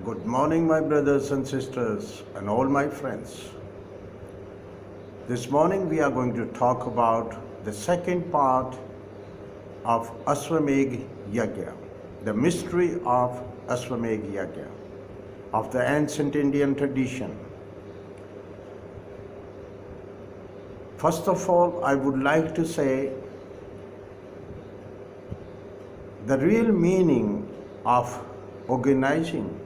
Good morning, my brothers and sisters, and all my friends. This morning we are going to talk about the second part of Ashwamegh Yagya, the mystery of Ashwamegh Yagya, of the ancient Indian tradition. First of all, I would like to say the real meaning of organizing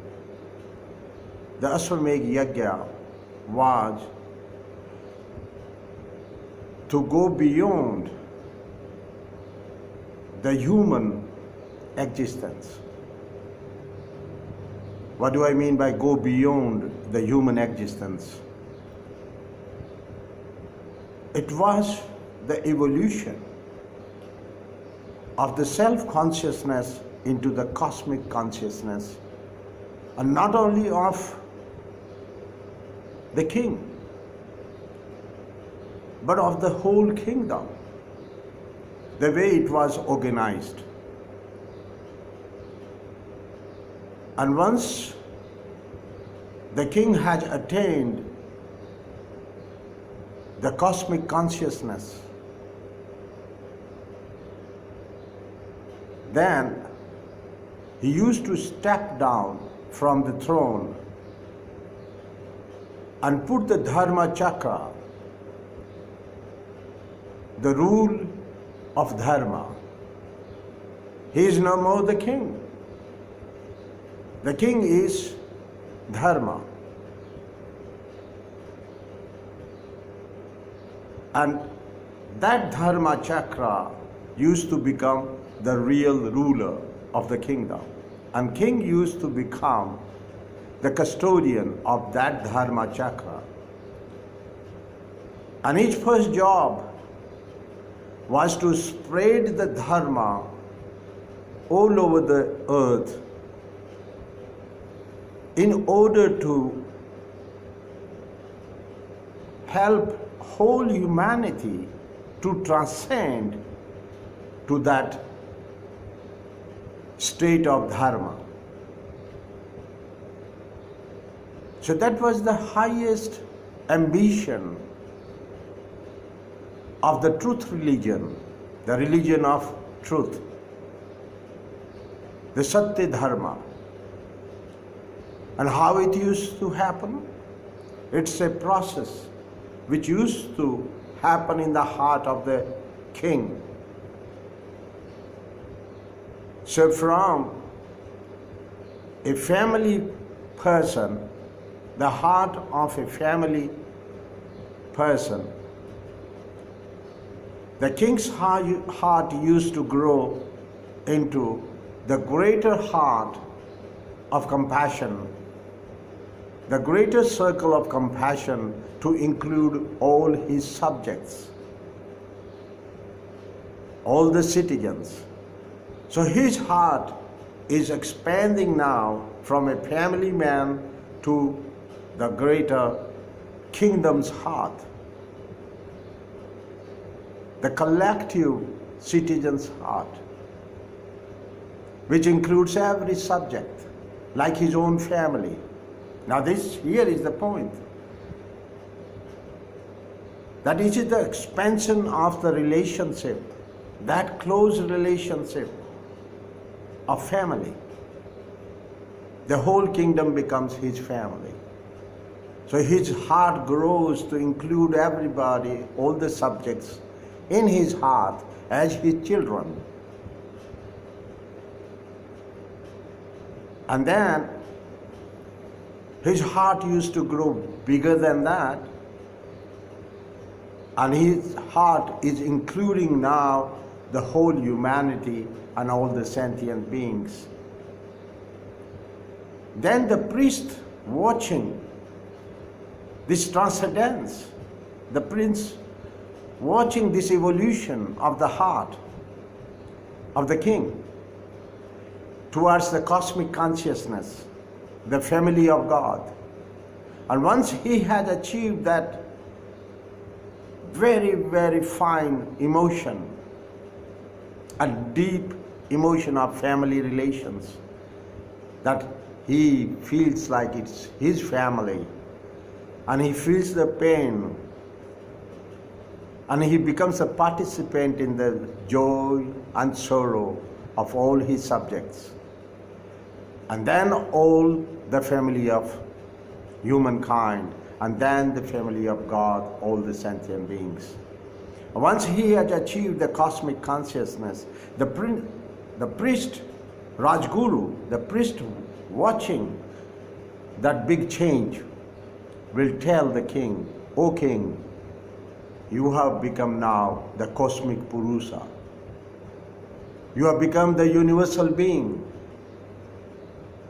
the Ashwamegh Yagya was to go beyond the human existence. What do I mean by go beyond the human existence? It was the evolution of the self-consciousness into the cosmic consciousness, and not only of the king, but of the whole kingdom, the way it was organized. And once the king had attained the cosmic consciousness, then he used to step down from the throne and put the Dharma Chakra, the rule of Dharma. He is no more the king. The king is Dharma. And that Dharma Chakra used to become the real ruler of the kingdom. And king used to become the custodian of that Dharma Chakra. And his first job was to spread the Dharma all over the earth in order to help whole humanity to transcend to that state of Dharma. So that was the highest ambition of the truth religion, the religion of truth, the Satya Dharma. And how it used to happen? It's a process which used to happen in the heart of the king. So from a family person, the heart of a family person, the king's heart used to grow into the greater heart of compassion, the greater circle of compassion to include all his subjects, all the citizens. So his heart is expanding now from a family man to the greater kingdom's heart, the collective citizen's heart, which includes every subject, like his own family. Now here is the point. That is the expansion of the relationship, that close relationship of family. The whole kingdom becomes his family. So his heart grows to include everybody, all the subjects in his heart as his children. And then his heart used to grow bigger than that, and his heart is including now the whole humanity and all the sentient beings. Then the priest watching this transcendence, the prince watching this evolution of the heart of the king towards the cosmic consciousness, the family of God. And once he had achieved that very, very fine emotion, a deep emotion of family relations, that he feels like it's his family, and he feels the pain, and he becomes a participant in the joy and sorrow of all his subjects. And then all the family of humankind, and then the family of God, all the sentient beings. Once he had achieved the cosmic consciousness, the priest, Rajguru, the priest watching that big change, will tell the king, "O king, you have become now the Cosmic Purusha. You have become the universal being.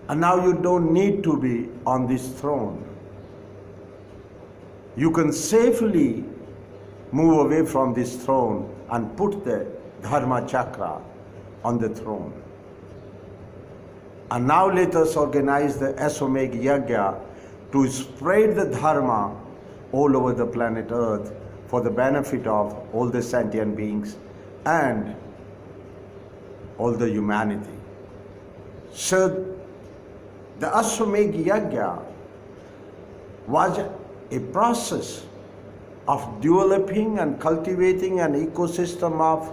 And now you don't need to be on this throne. You can safely move away from this throne and put the Dharma chakra on the throne. And now let us organize the Ashwamegh Yagya to spread the Dharma all over the planet Earth for the benefit of all the sentient beings and all the humanity." So the Ashwamegh Yagya was a process of developing and cultivating an ecosystem of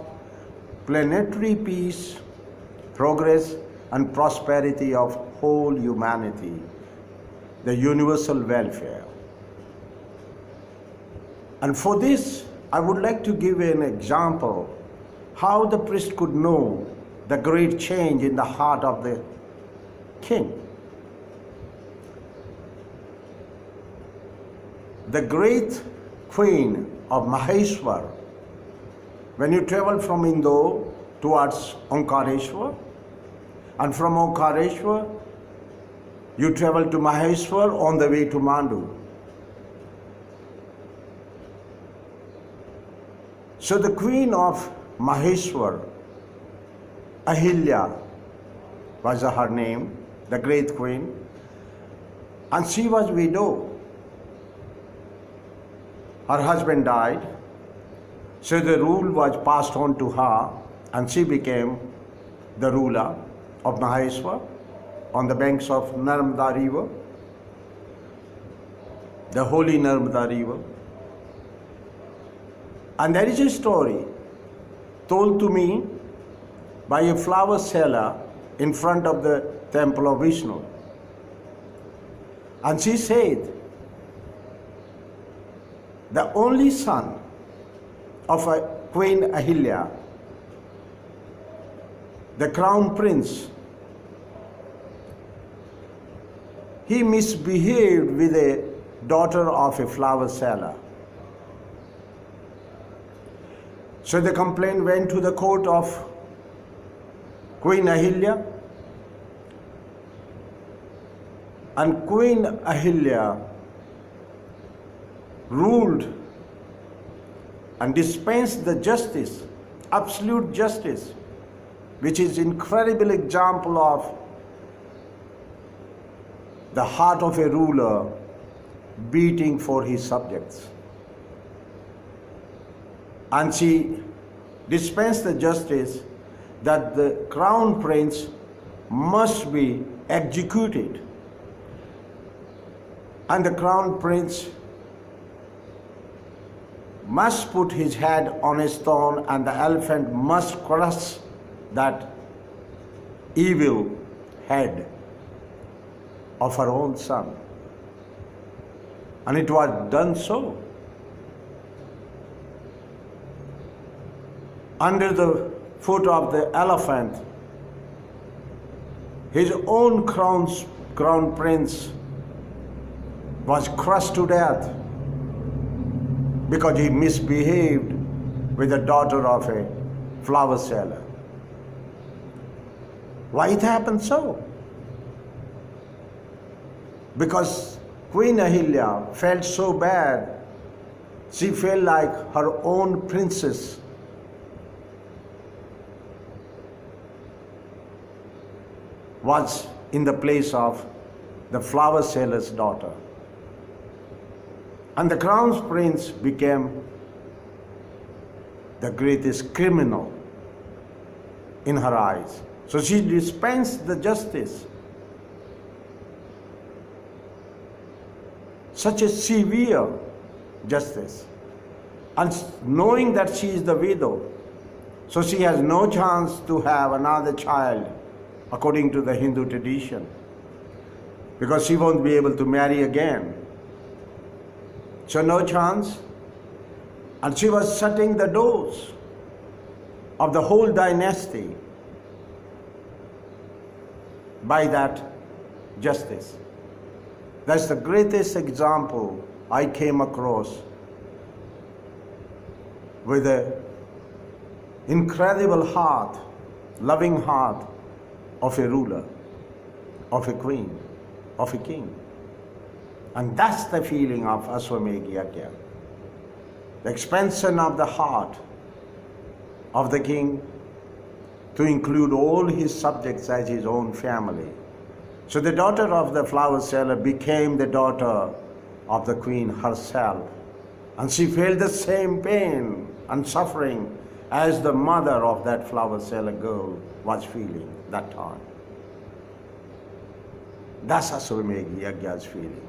planetary peace, progress, and prosperity of whole humanity, the universal welfare. And for this, I would like to give an example how the priest could know the great change in the heart of the king. The great queen of Maheshwar, when you travel from Indore towards Omkareshwar, and from Omkareshwar you travel to Maheshwar on the way to Mandu. So the queen of Maheshwar, Ahilya was her name, the great queen, and she was widow. Her husband died, so the rule was passed on to her, and she became the ruler of Maheshwar on the banks of Narmada river, the holy Narmada river. And there is a story told to me by a flower seller in front of the temple of Vishnu. And she said, the only son of Queen Ahilya, the crown prince, he misbehaved with a daughter of a flower seller. So the complaint went to the court of Queen Ahilya, and Queen Ahilya ruled and dispensed the justice, absolute justice, which is incredible example of the heart of a ruler beating for his subjects. And she dispensed the justice that the crown prince must be executed. And the crown prince must put his head on a stone, and the elephant must crush that evil head of her own son. And it was done so. Under the foot of the elephant, his own crown prince was crushed to death because he misbehaved with the daughter of a flower seller. Why it happened so? Because Queen Ahilya felt so bad. She felt like her own princess was in the place of the flower seller's daughter. And the crown prince became the greatest criminal in her eyes. So she dispensed the justice. such a severe justice. And knowing that she is the widow, so she has no chance to have another child according to the Hindu tradition, because she won't be able to marry again. So no chance. And she was shutting the doors of the whole dynasty by that justice. That's the greatest example I came across with an incredible heart, loving heart of a ruler, of a queen, of a king. And that's the feeling of Ashwamegh Yagya. The expansion of the heart of the king to include all his subjects as his own family. So the daughter of the flower seller became the daughter of the queen herself. And she felt the same pain and suffering as the mother of that flower seller girl was feeling that time. That's Ashwamegh Yagya's feeling.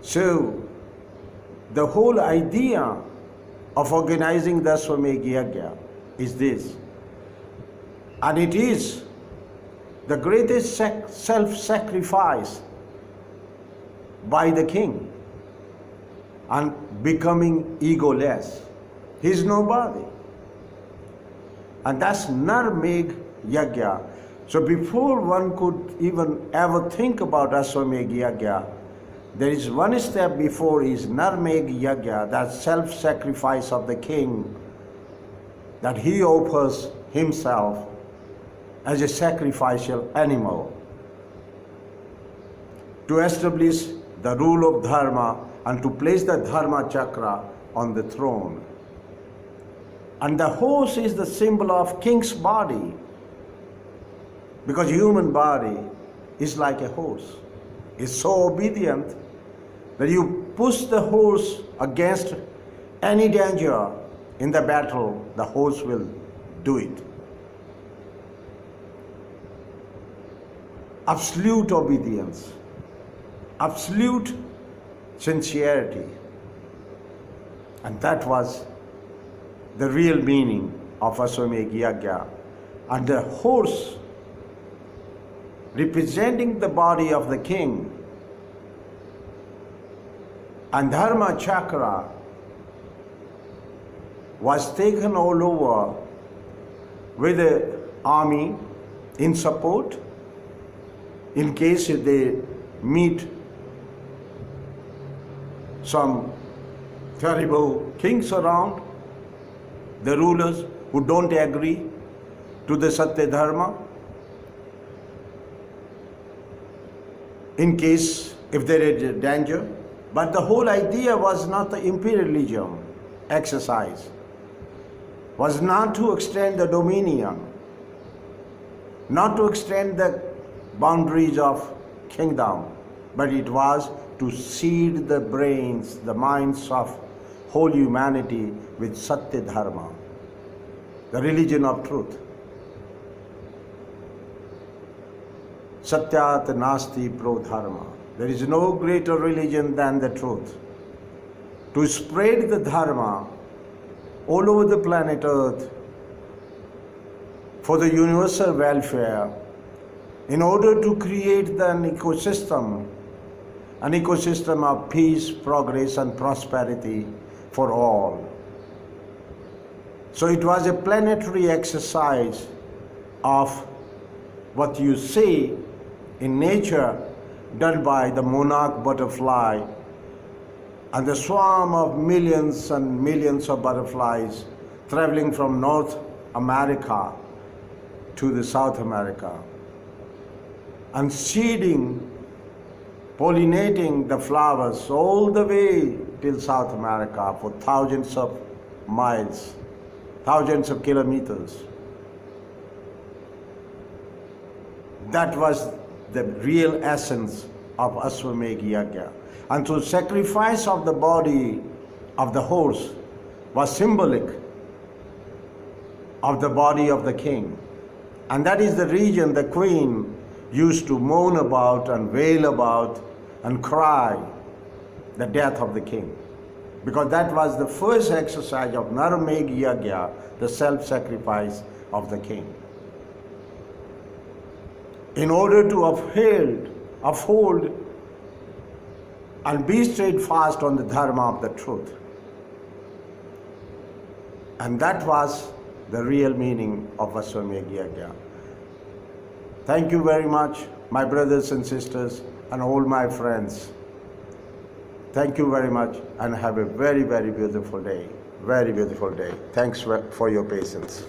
So, the whole idea of organizing the Ashwamegh Yagya is this. And it is the greatest self-sacrifice by the king and becoming egoless. He is nobody. And that's Narmegh Yagya. So before one could even ever think about Ashwamegh Yagya, there is one step before is Narmegh Yagya, that self-sacrifice of the king, that he offers himself as a sacrificial animal to establish the rule of Dharma and to place the Dharma chakra on the throne. And the horse is the symbol of king's body, because human body is like a horse. It's so obedient that you push the horse against any danger in the battle, the horse will do it. Absolute obedience, absolute sincerity. And that was the real meaning of Ashwamegh Yagya. And the horse representing the body of the king, and Dharma chakra was taken all over with the army in support in case if they meet some terrible kings around, the rulers who don't agree to the Satya Dharma, in case if there is danger. But the whole idea was not the imperialism exercise, was not to extend the dominion, not to extend the boundaries of kingdom, but it was to seed the brains, the minds of whole humanity with Satya Dharma, the religion of truth. Satyat nasti pro dharma. There is no greater religion than the truth. To spread the Dharma all over the planet Earth for the universal welfare, in order to create an ecosystem of peace, progress and prosperity for all. So it was a planetary exercise of what you see in nature done by the monarch butterfly and the swarm of millions and millions of butterflies traveling from North America to the South America and seeding, pollinating the flowers all the way till South America for thousands of miles, thousands of kilometers. That was the real essence of Ashwamegh Yagya. And so sacrifice of the body of the horse was symbolic of the body of the king. And that is the reason the queen used to moan about and wail about and cry the death of the king. Because that was the first exercise of Narmegh Yagya, the self-sacrifice of the king. In order to uphold and be steadfast on the Dharma of the Truth. And that was the real meaning of Ashwamegh Yagya. Thank you very much, my brothers and sisters, and all my friends. Thank you very much, and have a very, very beautiful day. Very beautiful day. Thanks for your patience.